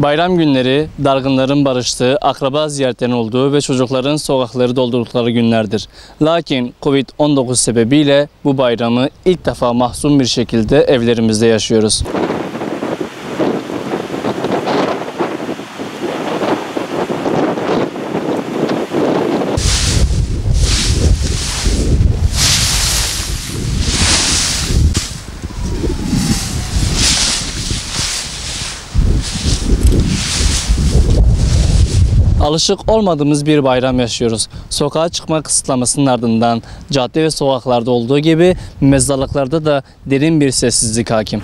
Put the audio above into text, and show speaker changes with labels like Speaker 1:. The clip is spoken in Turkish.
Speaker 1: Bayram günleri dargınların barıştığı, akraba ziyaretlerinin olduğu ve çocukların sokakları doldurdukları günlerdir. Lakin Covid-19 sebebiyle bu bayramı ilk defa mahzun bir şekilde evlerimizde yaşıyoruz. Alışık olmadığımız bir bayram yaşıyoruz. Sokağa çıkma kısıtlamasının ardından cadde ve sokaklarda olduğu gibi mezarlıklarda da derin bir sessizlik hakim.